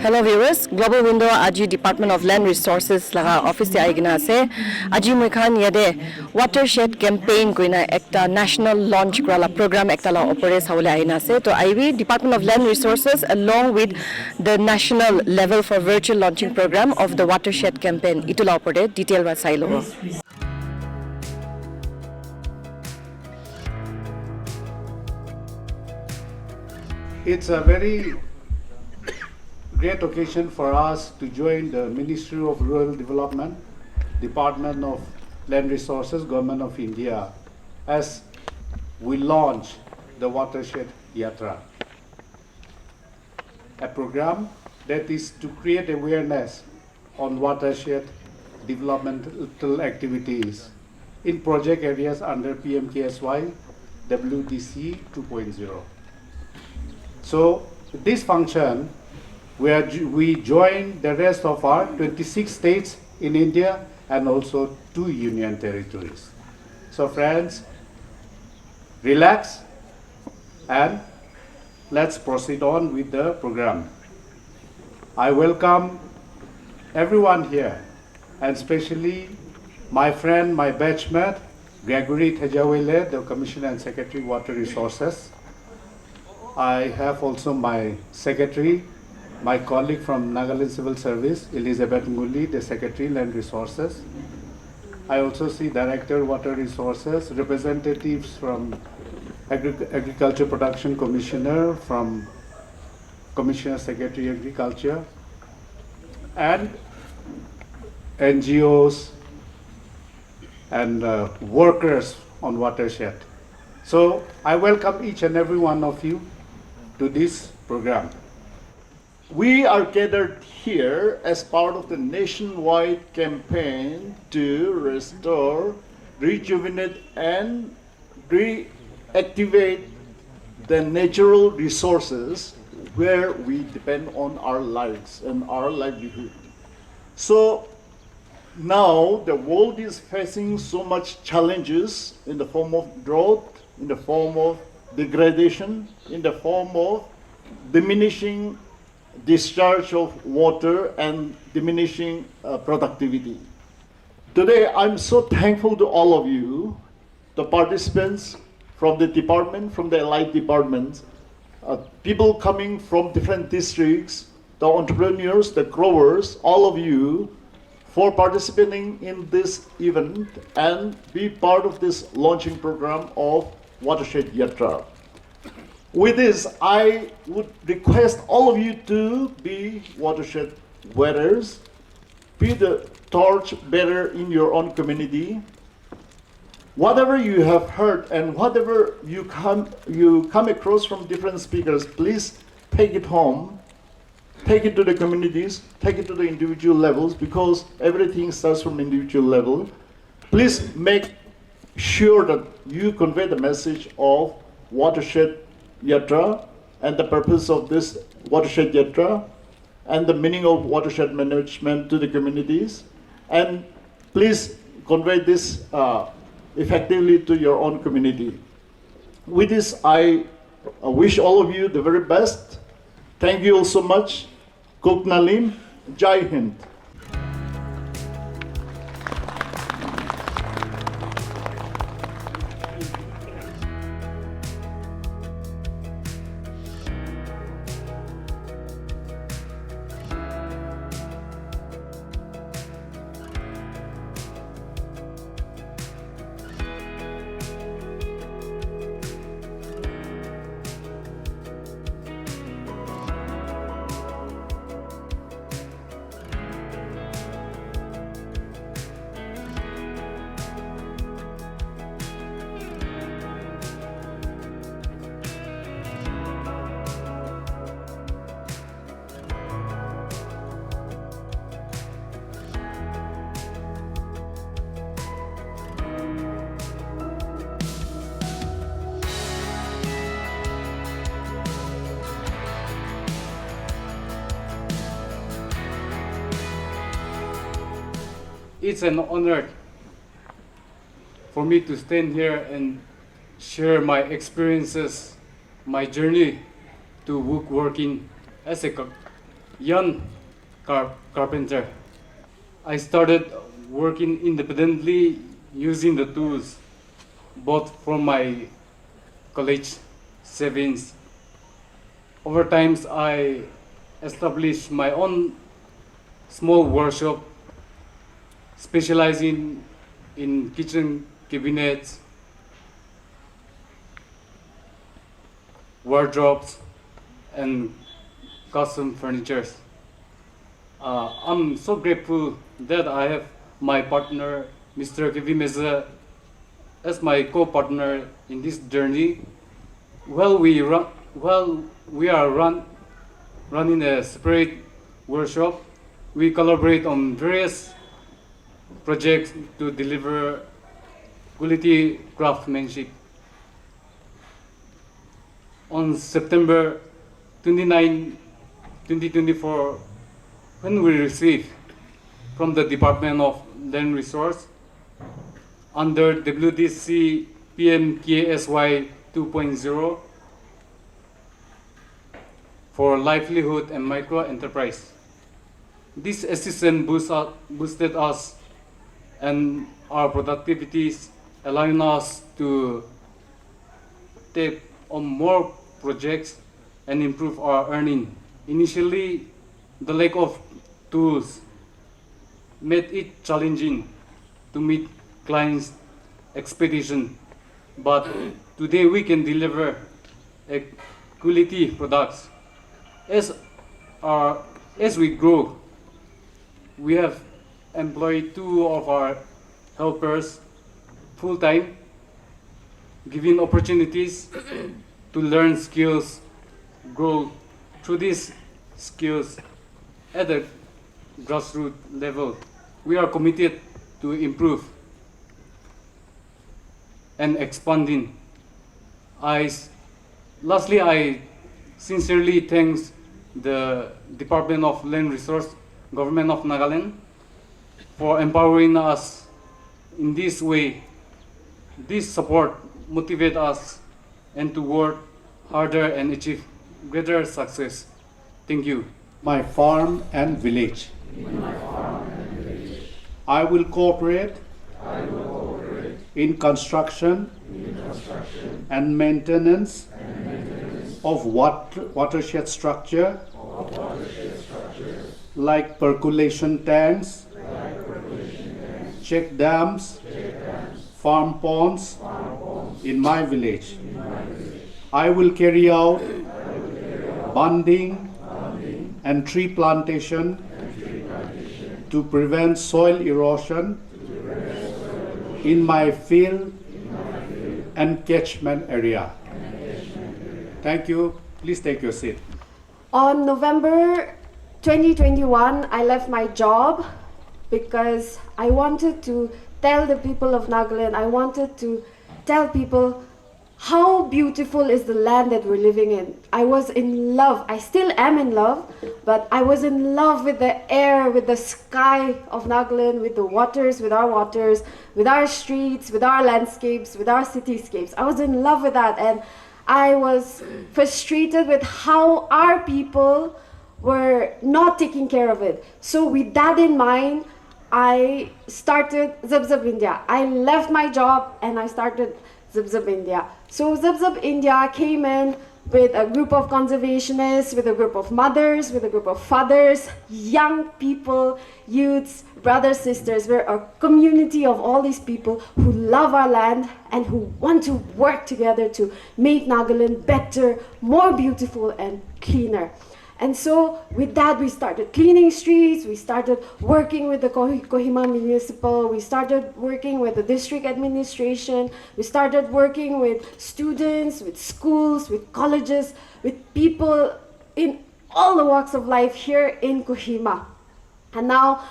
Hello viewers, Global Window Aji Department of Land Resources laga office te aigina ase. Aji moi khan yade watershed campaign koina ekta national launch krala program ekta la opere sawle aina ase. To IB Department of Land Resources along with the national level for virtual launching program of the watershed campaign itula opere detail ba sai lobo. It's a very great occasion for us to join the Ministry of Rural Development, Department of Land Resources, Government of India, as we launch the Watershed Yatra, a program that is to create awareness on watershed developmental activities in project areas under PMKSY WDC 2.0. So this function, we join the rest of our 26 states in India and also 2 union territories. So friends, relax and let's proceed on with the program. I welcome everyone here, and especially my friend, my batchmate, Gregory Thejawele, the Commissioner and Secretary, Water Resources. I have also my secretary, my colleague from Nagaland Civil Service, Elizabeth Nguli, the Secretary, Land Resources. I also see Director, Water Resources, representatives from Agriculture Production Commissioner, from Commissioner Secretary, Agriculture, and NGOs and workers on watershed. So I welcome each and every one of you to this program. We are gathered here as part of the nationwide campaign to restore, rejuvenate, and reactivate the natural resources where we depend on our lives and our livelihood. So now the world is facing so much challenges in the form of drought, in the form of degradation, in the form of diminishing discharge of water and diminishing productivity. Today, I'm so thankful to all of you, the participants from the department, from the allied departments, people coming from different districts, the entrepreneurs, the growers, all of you, for participating in this event and be part of this launching program of Watershed Yatra. With this, I would request all of you to be watershed wearers, be the torch bearer in your own community. Whatever you have heard and whatever you come across from different speakers, please take it home, take it to the communities, take it to the individual levels, because everything starts from individual level. Please make sure that you convey the message of Watershed Yatra and the purpose of this Watershed Yatra and the meaning of watershed management to the communities. And please convey this effectively to your own community. With this, I wish all of you the very best. Thank you all so much. Kok Nalim, Jai Hind. It's an honor for me to stand here and share my experiences, my journey to working as a young carpenter. I started working independently using the tools bought from my college savings. Over time, I established my own small workshop specializing in kitchen cabinets, wardrobes, and custom furnitures. I'm so grateful that I have my partner, Mr. Kevin Meza, as my co-partner in this journey. While we are running a separate workshop, we collaborate on various projects to deliver quality craftsmanship. On September 29, 2024, when we received from the Department of Land Resource under WDC PMKSY 2.0 for livelihood and micro enterprise. This assistance boosted us and our productivities, allowing us to take on more projects and improve our earning. Initially, the lack of tools made it challenging to meet clients' expectation, but today we can deliver a quality products. As we grow, we have employed 2 of our helpers full-time, giving opportunities to learn skills, grow through these skills at the grassroots level. We are committed to improve and expanding. Lastly, I sincerely thank the Department of Land Resource, Government of Nagaland, for empowering us in this way. This support motivates us and to work harder and achieve greater success. Thank you. My farm and village. I will cooperate in construction and maintenance of watershed structure like percolation tanks, check dams, farm ponds in my village. I will carry out bunding and tree plantation to prevent soil erosion in my field and catchment area. Thank you. Please take your seat. On November 2021, I left my job because I wanted to tell the people of Nagaland, I wanted to tell people how beautiful is the land that we're living in. I was in love. I still am in love, but I was in love with the air, with the sky of Nagaland, with the waters, with our streets, with our landscapes, with our cityscapes. I was in love with that, and I was frustrated with how our people were not taking care of it. So with that in mind, I started Zub Zub India. I left my job and I started Zub Zub India. So Zub Zub India came in with a group of conservationists, with a group of mothers, with a group of fathers, young people, youths, brothers, sisters. We're a community of all these people who love our land and who want to work together to make Nagaland better, more beautiful and cleaner. And so with that, we started cleaning streets, we started working with the Kohima Municipal, we started working with the district administration, we started working with students, with schools, with colleges, with people in all the walks of life here in Kohima. And now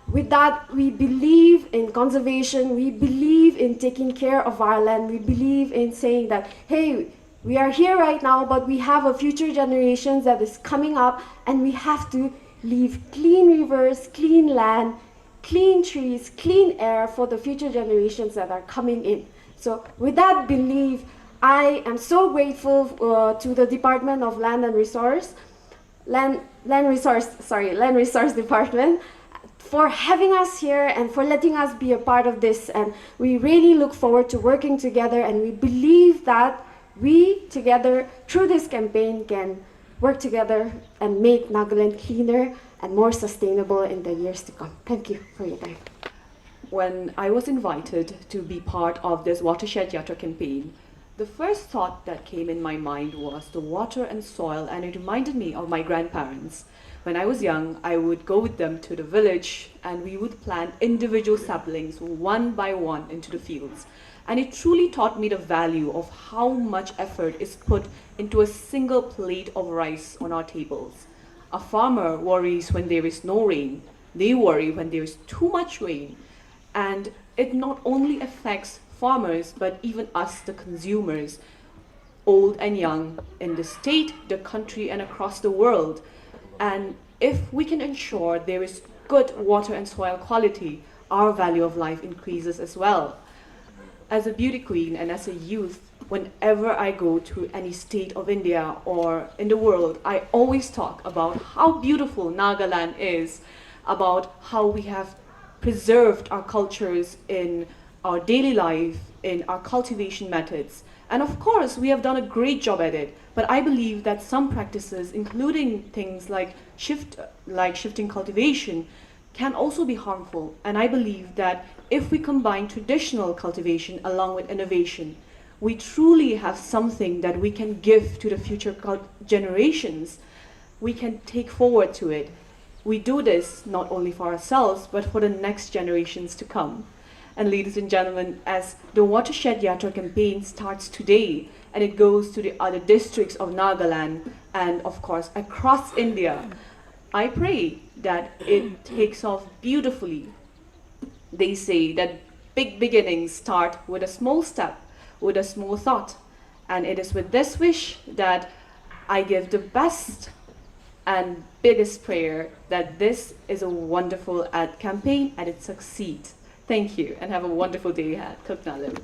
with that, we believe in conservation, we believe in taking care of our land, we believe in saying that, hey, we are here right now, but we have a future generations that is coming up, and we have to leave clean rivers, clean land, clean trees, clean air for the future generations that are coming in. So with that belief, I am so grateful to the Department of Land and Resource Land Resource Department for having us here and for letting us be a part of this. And we really look forward to working together, and we believe that we together through this campaign can work together and make Nagaland cleaner and more sustainable in the years to come. Thank you for your time. When I was invited to be part of this Watershed Yatra campaign, the first thought that came in my mind was the water and soil, and it reminded me of my grandparents. When I was young, I would go with them to the village and we would plant individual saplings one by one into the fields. And it truly taught me the value of how much effort is put into a single plate of rice on our tables. A farmer worries when there is no rain. They worry when there is too much rain. And it not only affects farmers, but even us, the consumers, old and young, in the state, the country, and across the world. And if we can ensure there is good water and soil quality, our value of life increases as well. As a beauty queen and as a youth, whenever I go to any state of India or in the world, I always talk about how beautiful Nagaland is, about how we have preserved our cultures in our daily life, in our cultivation methods. And of course, we have done a great job at it. But I believe that some practices, including things like shifting cultivation, can also be harmful. And I believe that if we combine traditional cultivation along with innovation, we truly have something that we can give to the future generations. We can take forward to it. We do this not only for ourselves, but for the next generations to come. And ladies and gentlemen, as the Watershed Yatra campaign starts today, and it goes to the other districts of Nagaland, and of course across India, I pray that it takes off beautifully. They say that big beginnings start with a small step, with a small thought. And it is with this wish that I give the best and biggest prayer that this is a wonderful campaign and it succeeds. Thank you, and have a wonderful day ahead. Kuknalim.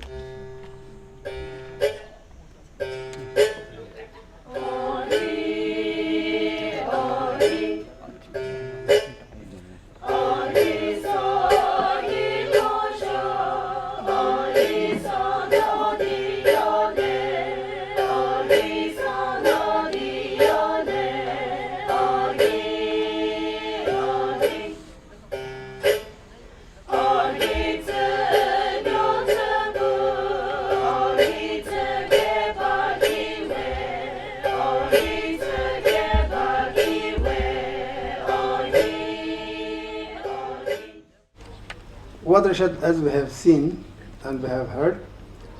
Watershed, as we have seen and we have heard,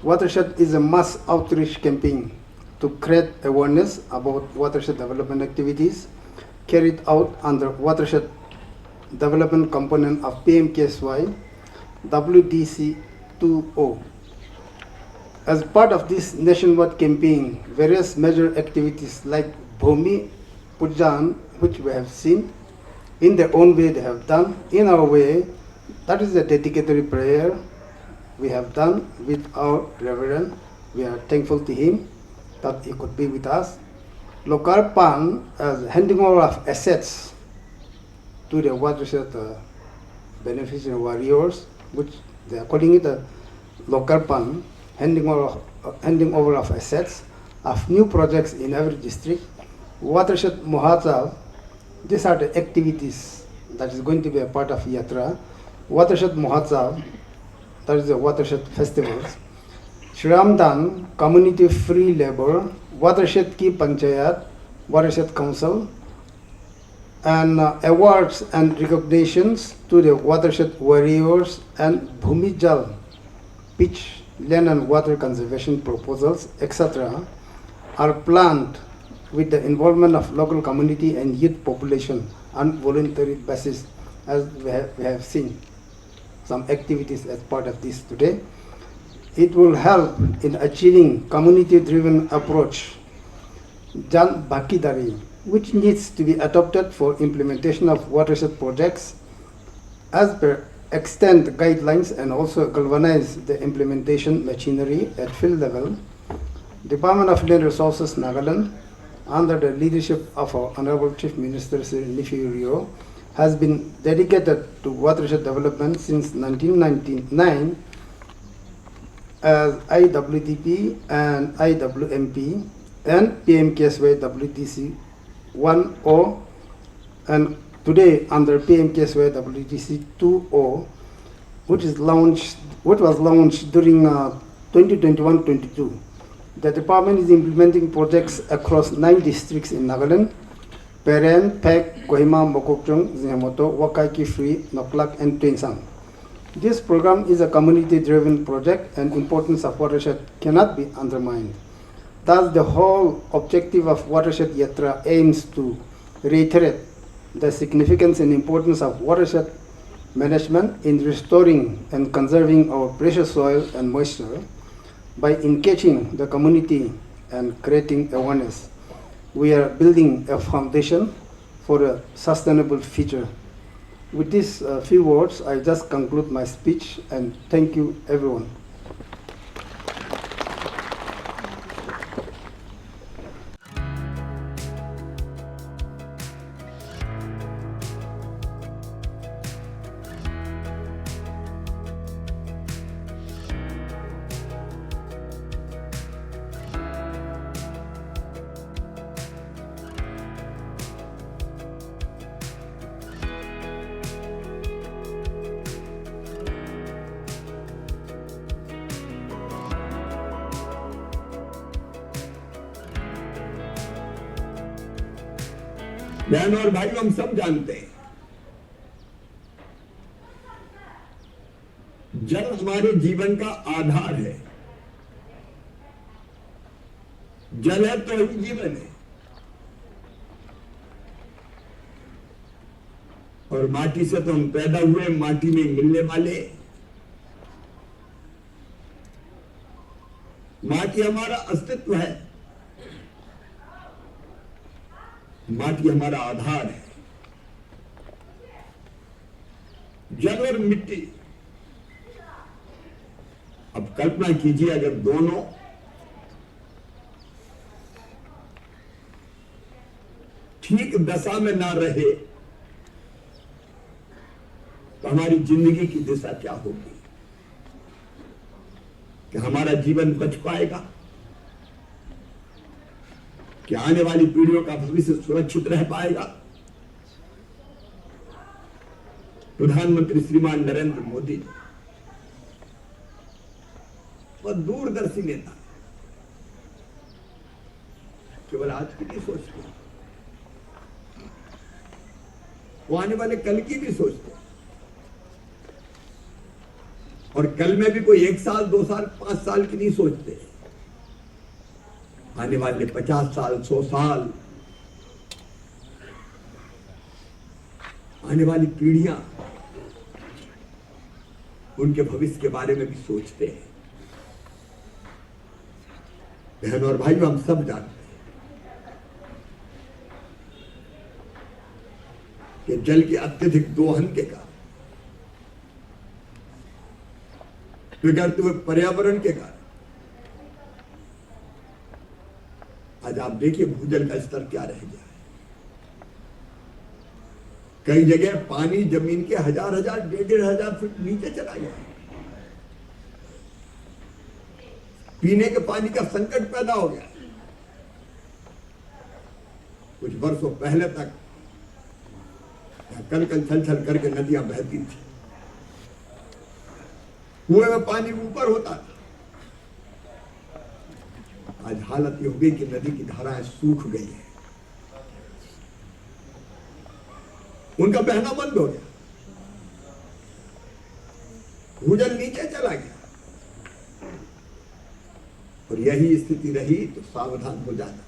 Watershed is a mass outreach campaign to create awareness about watershed development activities carried out under Watershed Development Component of PMKSY WDC 2.0. As part of this nationwide campaign, various major activities like Bhumi Pujan, which we have seen, in their own way they have done, in our way. That is a dedicatory prayer we have done with our Reverend. We are thankful to him that he could be with us. Lokarpan as handing over of assets to the watershed beneficiary warriors, which they are calling it a Lokarpan, handing over of assets of new projects in every district. Watershed Mahotsav, these are the activities that is going to be a part of Yatra. Watershed Mahotsav, that is the watershed festivals. Shramdan, community free labor, Watershed Ki Panchayat, Watershed Council, and awards and recognitions to the watershed warriors and Bhumi Jal, pitch, land and water conservation proposals, etc. are planned with the involvement of local community and youth population on voluntary basis, as we have seen some activities as part of this today. It will help in achieving community-driven approach, Jan Bhakidari, which needs to be adopted for implementation of watershed projects as per extent guidelines and also galvanize the implementation machinery at field level. Department of Land Resources Nagaland under the leadership of our Honorable Chief Minister Sir Nifi Rio, has been dedicated to watershed development since 1999 as IWDP and IWMP and PMKSY WTC 1O, and today under PMKSY WTC 2O, which was launched during 2021-22. The department is implementing projects across 9 districts in Nagaland: Peren, Pek, Kohima, Mokokchung, Zimamoto, Wakai, Kifri, Noklak, and Tuensang. This program is a community-driven project, and importance of watershed cannot be undermined. Thus, the whole objective of Watershed Yatra aims to reiterate the significance and importance of watershed management in restoring and conserving our precious soil and moisture by engaging the community and creating awareness. We are building a foundation for a sustainable future. With these few words, I just conclude my speech, and thank you, everyone. बहन और भाई, हम सब जानते हैं जल हमारे जीवन का आधार है। जल है तो ही जीवन है। और माटी से तो हम पैदा हुए, माटी में मिलने वाले। माटी हमारा अस्तित्व है, माटी हमारा आधार है। जल और मिट्टी, अब कल्पना कीजिए अगर दोनों ठीक दशा में ना रहे तो हमारी जिंदगी की दिशा क्या होगी? कि हमारा जीवन बच पाएगा? कि आने वाली पीढ़ियों का भविष्य सुरक्षित रह पाएगा? प्रधानमंत्री श्रीमान नरेंद्र मोदी वह दूरदर्शी नेता, केवल आज की नहीं सोचते, वो आने वाले कल की भी सोचते। और कल में भी कोई 1 साल, 2 साल, 5 साल की नहीं सोचते। आने वाले 50 साल, 100 साल, आने वाली पीढ़ियां उनके भविष्य के बारे में भी सोचते हैं। बहन और भाइयों, हम सब जानते हैं कि जल के अत्यधिक दोहन के कारण, बिगड़ते हुए पर्यावरण के कारण आज आप देखिए भूजल का स्तर क्या रह गया है। कई जगह पानी जमीन के 1000-1000, 1500 फीट नीचे चला गया है। पीने के पानी का संकट पैदा हो गया। कुछ वर्षों पहले तक कल छल छल करके नदियां बहती थी, कुएं में पानी ऊपर होता था। आज हालत ये हो गई कि नदी की धाराएं सूख गई है, उनका बहना बंद हो गया, भूजल नीचे चला गया। और यही स्थिति रही तो सावधान हो जाना।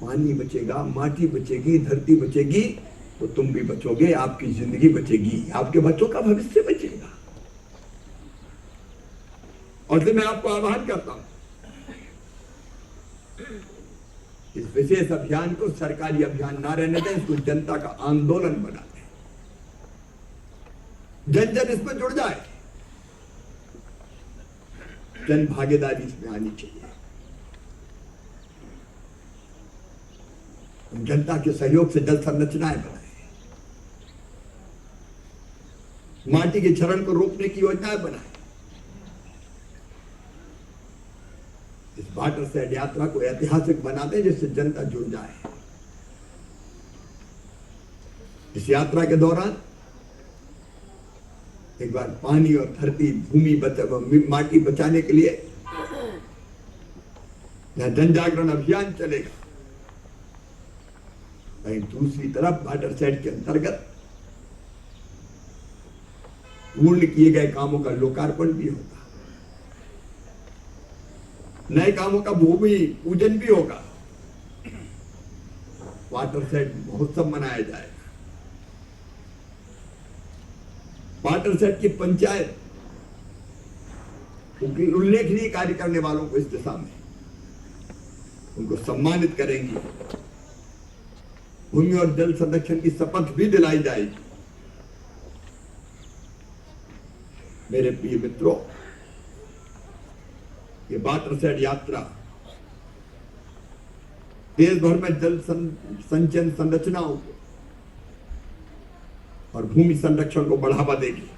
पानी बचेगा, माटी बचेगी, धरती बचेगी तो तुम भी बचोगे, आपकी जिंदगी बचेगी, आपके बच्चों का भविष्य बचेगा। और तो मैं आपको आह्वान करता हूं, इस विशेष अभियान को सरकारी अभियान ना रहने दें, इसको जनता का आंदोलन बना दें। जन जन इसमें जुड़ जाए, जन भागीदारी इसमें आनी चाहिए। जनता के सहयोग से जल संरचनाएं बनाए, माटी के क्षरण को रोकने की योजनाएं बनाए। इस वाटरशेड यात्रा को ऐतिहासिक बनाते हैं जिससे जनता जुड़ जाए। इस यात्रा के दौरान एक बार पानी और धरती माटी बचाने के लिए यहां जन जागरण अभियान चलेगा, वहीं दूसरी तरफ वाटरशेड के अंतर्गत पूर्ण किए गए कामों का लोकार्पण भी होगा, नए कामों का भूमि पूजन भी होगा, वाटरशेड महोत्सव मनाया जाएगा। वाटरशेड की पंचायत उल्लेखनीय कार्य करने वालों को इस दिशा में उनको सम्मानित करेंगी, भूमि और जल संरक्षण की शपथ भी दिलाई जाएगी। मेरे प्रिय मित्रों, ये वाटरशेड यात्रा देश भर में जल संचयन संरचनाओं को और भूमि संरक्षण को बढ़ावा देगी।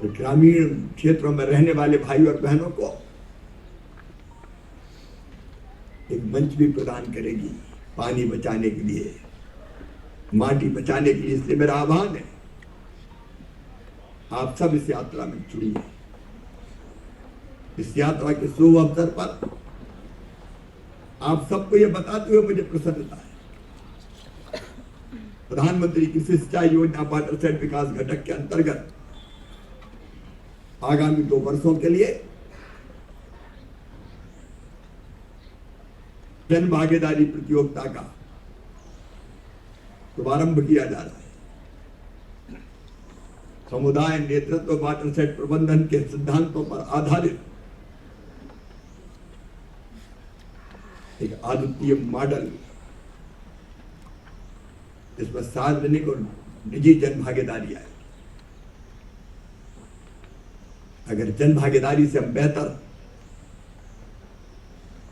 तो ग्रामीण क्षेत्रों में रहने वाले भाई और बहनों को एक मंच भी प्रदान करेगी पानी बचाने के लिए, माटी बचाने के लिए। इसलिए मेरा आह्वान है, आप सब इस यात्रा में जुड़िए। इस यात्रा के शुभ अवसर पर आप सबको यह बताते हुए मुझे प्रसन्नता है, प्रधानमंत्री कृषि सिंचाई योजना वाटरशेड विकास घटक के अंतर्गत आगामी 2 वर्षों के लिए जन भागीदारी प्रतियोगिता का शुभारंभ किया जा रहा है। समुदाय नेतृत्व वाटरशेड प्रबंधन के सिद्धांतों पर आधारित एक अद्वितीय मॉडल, इसमें सार्वजनिक और निजी जन भागीदारी है। अगर जन भागीदारी से हम बेहतर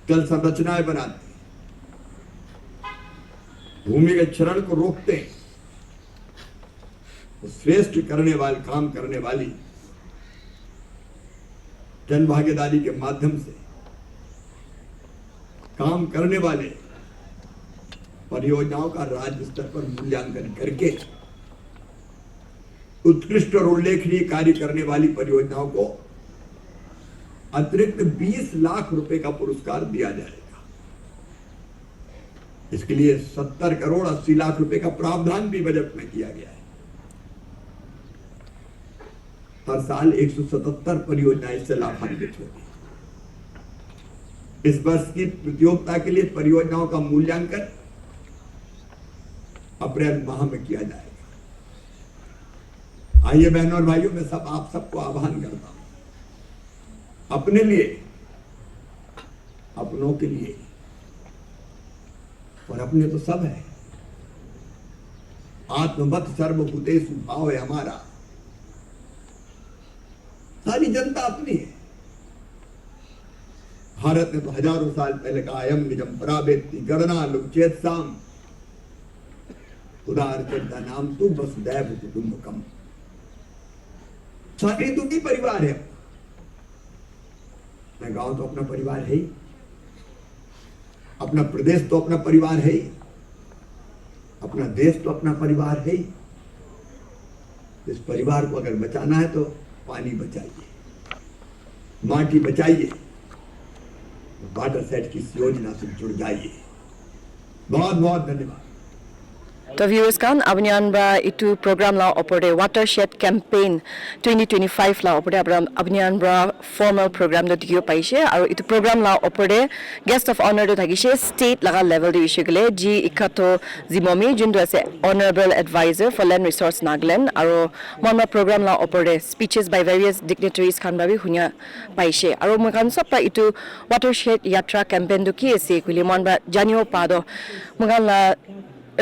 जल संरचनाएं बनाते, भूमि के क्षरण को रोकते, तो श्रेष्ठ काम करने वाली जन भागीदारी के माध्यम से काम करने वाले परियोजनाओं का राज्य स्तर पर मूल्यांकन करके उत्कृष्ट और उल्लेखनीय कार्य करने वाली परियोजनाओं को अतिरिक्त 20 लाख रुपए का पुरस्कार दिया जाएगा। इसके लिए 70 करोड़ 80 लाख रुपए का प्रावधान भी बजट में किया गया है। हर साल 177 परियोजनाएं इससे लाभान्वित होगी। इस वर्ष की प्रतियोगिता के लिए परियोजनाओं का मूल्यांकन अप्रैल माह में किया जाएगा। आइए बहनों और भाइयों, मैं आप सबको आह्वान करता हूं, अपने लिए, अपनों के लिए, और अपने तो सब है, आत्मवत सर्वभूतेषु भाव है हमारा, सारी जनता अपनी है। भारत ने तो हजारों साल पहले कहा, अयम निजम परावेत्ति गणना लुचेत साम उदारचंदा नाम तू वसुदैव कुटुंबकम। सारे तो की परिवार है। अपना गांव तो अपना परिवार है ही, अपना प्रदेश तो अपना परिवार है ही, अपना देश तो अपना परिवार है ही। इस परिवार को अगर बचाना है तो पानी बचाइए, माटी बचाइए, वाटरशेड की इस योजना से जुड़ जाइए। बहुत बहुत धन्यवाद। तो viewers kan abnian ba itu program la opore watershed campaign 2025 la opore abnian bra formal program do diyo paise aru itu program la opore guest of honor do thagise state laga level de ishigale ji ikato zimomi jundu ase honorable advisor for land resource Nagaland aru monma program la opore speeches by various dignitaries kan ba bi hunya paise aru moi kan sab pa itu watershed yatra campaign do ki ase kuli mon ba janio pado mogal la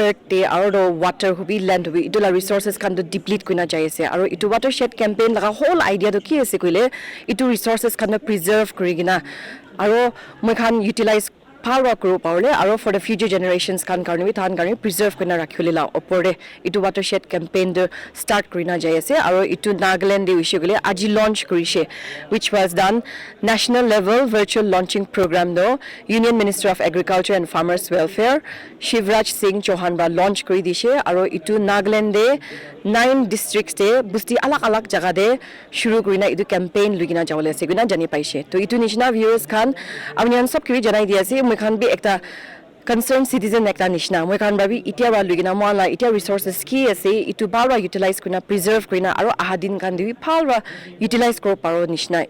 earth te aro water hubi land hubi idula resources kan do deplete kuina jai ase aro itu watershed campaign laga whole idea do ki ase koile itu resources kan preserve kurigina aro moi kan utilize phalwa kuru paule aro for the future generations kan karni bi than karni preserve kena rakhule la opore itu watershed campaign de start kurina jai ase aro itu Nagaland de issue gole aji launch kurise which was done national level virtual launching program do Union Minister of Agriculture and Farmers Welfare Shivraj Singh Chauhan ba launch kuri dise aro itu Nagaland de 9 districts de busti alak alak jaga de shuru kurina itu campaign lugina jawle ase guna jani paise to itu nishna viewers khan amnian sob kiri janai dia ase moi khan bi ekta concerned citizen ekta nishna moi khan babi itia ba lugina mala itia resources ki ase itu bawa utilize kuna preserve kuna aro ahadin kan dibi phalwa utilize kor paro nishna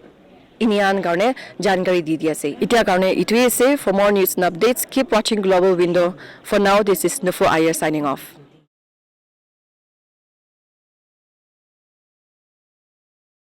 inian garne jankari di dia ase itia garne itu ase for more news and updates keep watching Global Window for now this is Nufu Ayer signing off.